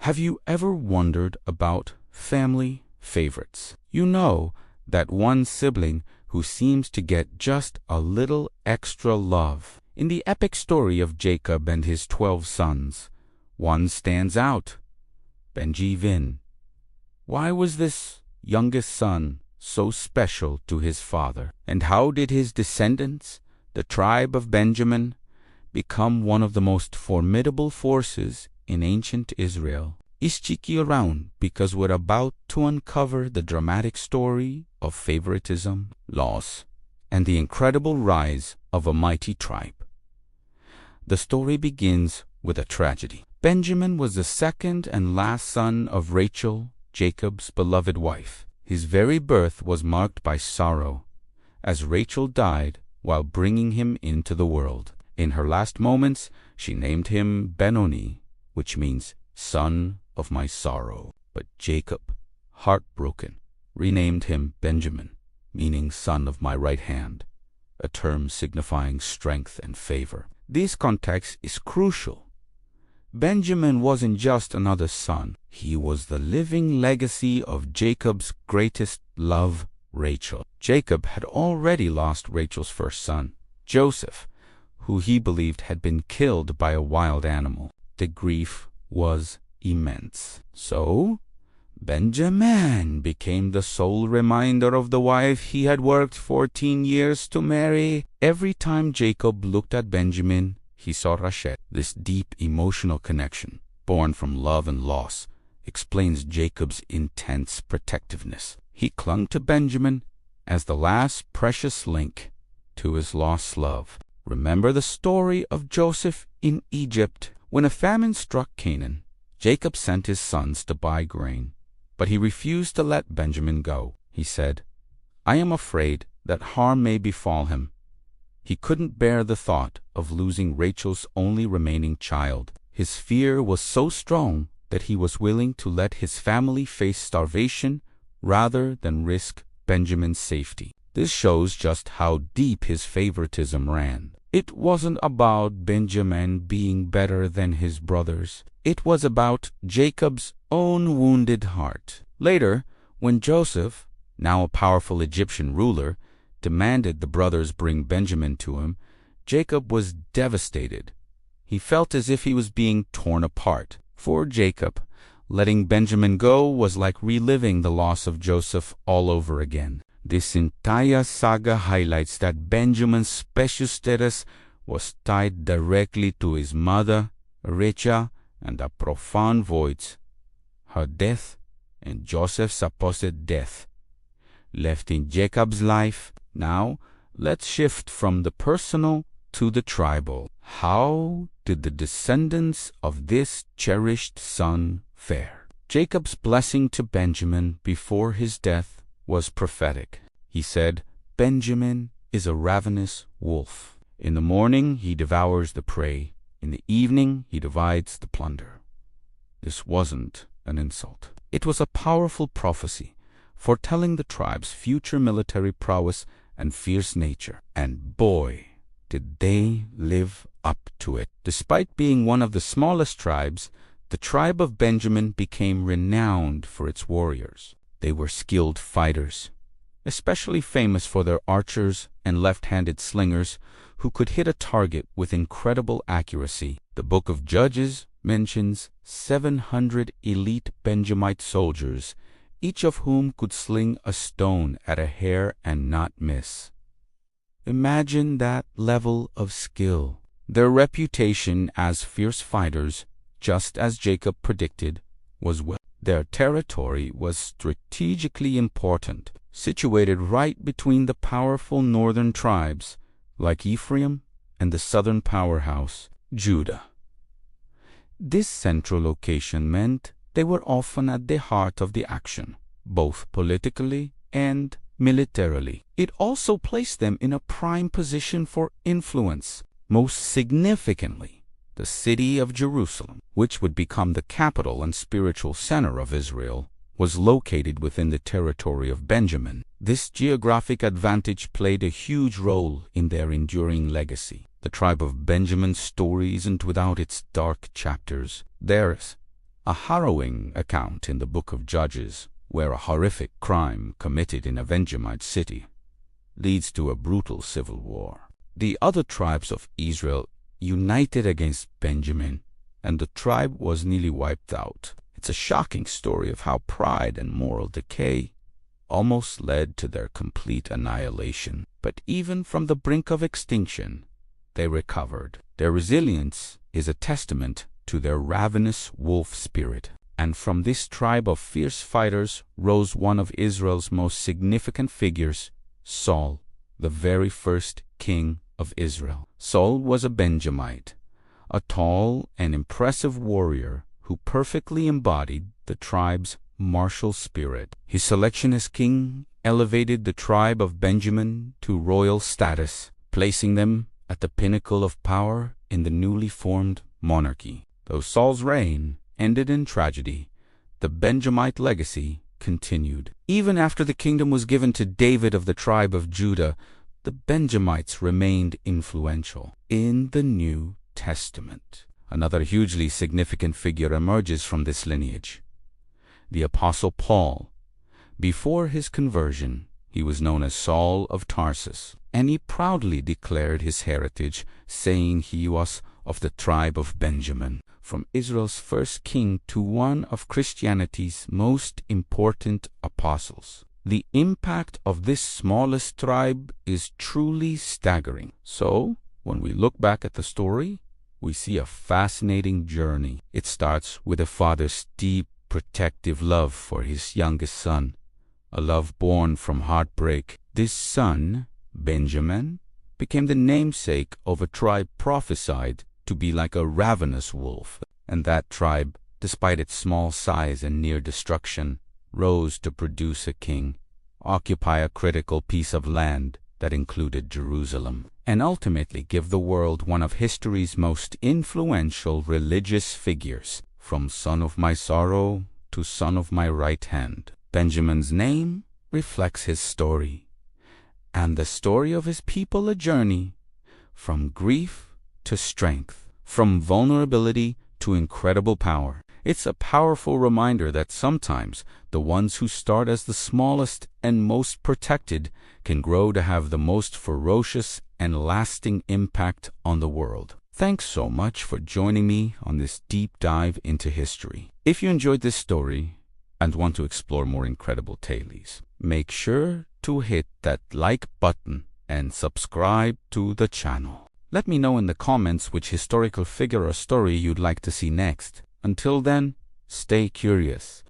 Have you ever wondered about family favorites? You know, that one sibling who seems to get just a little extra love. In the epic story of Jacob and his 12 sons, one stands out, Benji. Why was this youngest son so special to his father? And how did his descendants, the tribe of Benjamin, become one of the most formidable forces in ancient Israel? Stick around, because we're about to uncover the dramatic story of favoritism, loss, and the incredible rise of a mighty tribe. The story begins with a tragedy. Benjamin was the second and last son of Rachel, Jacob's beloved wife. His very birth was marked by sorrow, as Rachel died while bringing him into the world. In her last moments, she named him Benoni, which means son of my sorrow. But Jacob, heartbroken, renamed him Benjamin, meaning son of my right hand, a term signifying strength and favor. This context is crucial. Benjamin wasn't just another son. He was the living legacy of Jacob's greatest love, Rachel. Jacob had already lost Rachel's first son, Joseph, who he believed had been killed by a wild animal. The grief was immense. So, Benjamin became the sole reminder of the wife he had worked 14 years to marry. Every time Jacob looked at Benjamin, he saw Rachel. This deep emotional connection, born from love and loss, explains Jacob's intense protectiveness. He clung to Benjamin as the last precious link to his lost love. Remember the story of Joseph in Egypt. When a famine struck Canaan, Jacob sent his sons to buy grain, but he refused to let Benjamin go. He said, "I am afraid that harm may befall him." He couldn't bear the thought of losing Rachel's only remaining child. His fear was so strong that he was willing to let his family face starvation rather than risk Benjamin's safety. This shows just how deep his favoritism ran. It wasn't about Benjamin being better than his brothers. It was about Jacob's own wounded heart. Later, when Joseph, now a powerful Egyptian ruler, demanded the brothers bring Benjamin to him, Jacob was devastated. He felt as if he was being torn apart. For Jacob, letting Benjamin go was like reliving the loss of Joseph all over again. This entire saga highlights that Benjamin's special status was tied directly to his mother, Rachel, and the profound voids, her death and Joseph's supposed death, left in Jacob's life. Now, let's shift from the personal to the tribal. How did the descendants of this cherished son fare? Jacob's blessing to Benjamin before his death was prophetic. He said, "Benjamin is a ravenous wolf. In the morning he devours the prey. In the evening he divides the plunder." This wasn't an insult. It was a powerful prophecy, foretelling the tribe's future military prowess and fierce nature. And boy, did they live up to it. Despite being one of the smallest tribes, the tribe of Benjamin became renowned for its warriors. They were skilled fighters, especially famous for their archers and left-handed slingers who could hit a target with incredible accuracy. The Book of Judges mentions 700 elite Benjamite soldiers, each of whom could sling a stone at a hair and not miss. Imagine that level of skill. Their reputation as fierce fighters, just as Jacob predicted, was well. Their territory was strategically important, situated right between the powerful northern tribes like Ephraim and the southern powerhouse, Judah. This central location meant they were often at the heart of the action, both politically and militarily. It also placed them in a prime position for influence. Most significantly, the city of Jerusalem, which would become the capital and spiritual center of Israel, was located within the territory of Benjamin. This geographic advantage played a huge role in their enduring legacy. The tribe of Benjamin's story isn't without its dark chapters. There's A harrowing account in the book of Judges, where a horrific crime committed in a Benjamite city leads to a brutal civil war. The other tribes of Israel united against Benjamin, and the tribe was nearly wiped out. It's a shocking story of how pride and moral decay almost led to their complete annihilation. But even from the brink of extinction, they recovered. Their resilience is a testament to their ravenous wolf spirit. And from this tribe of fierce fighters rose one of Israel's most significant figures, Saul, the very first king of Israel. Saul was a Benjamite, a tall and impressive warrior who perfectly embodied the tribe's martial spirit. His selection as king elevated the tribe of Benjamin to royal status, placing them at the pinnacle of power in the newly formed monarchy. Though Saul's reign ended in tragedy, the Benjamite legacy continued. Even after the kingdom was given to David of the tribe of Judah, the Benjamites remained influential. In the New Testament, another hugely significant figure emerges from this lineage: the Apostle Paul. Before his conversion, he was known as Saul of Tarsus, and he proudly declared his heritage, saying he was of the tribe of Benjamin. From Israel's first king to one of Christianity's most important apostles, the impact of this smallest tribe is truly staggering. So, when we look back at the story, we see a fascinating journey. It starts with a father's deep, protective love for his youngest son, a love born from heartbreak. This son, Benjamin, became the namesake of a tribe prophesied to be like a ravenous wolf, and that tribe, despite its small size and near destruction, rose to produce a king, occupy a critical piece of land that included Jerusalem, and ultimately give the world one of history's most influential religious figures, from son of my sorrow to son of my right hand. Benjamin's name reflects his story, and the story of his people a journey from grief to strength, from vulnerability to incredible power. It's a powerful reminder that sometimes the ones who start as the smallest and most protected can grow to have the most ferocious and lasting impact on the world. Thanks so much for joining me on this deep dive into history. If you enjoyed this story and want to explore more incredible tales, make sure to hit that like button and subscribe to the channel. Let me know in the comments which historical figure or story you'd like to see next. Until then, stay curious.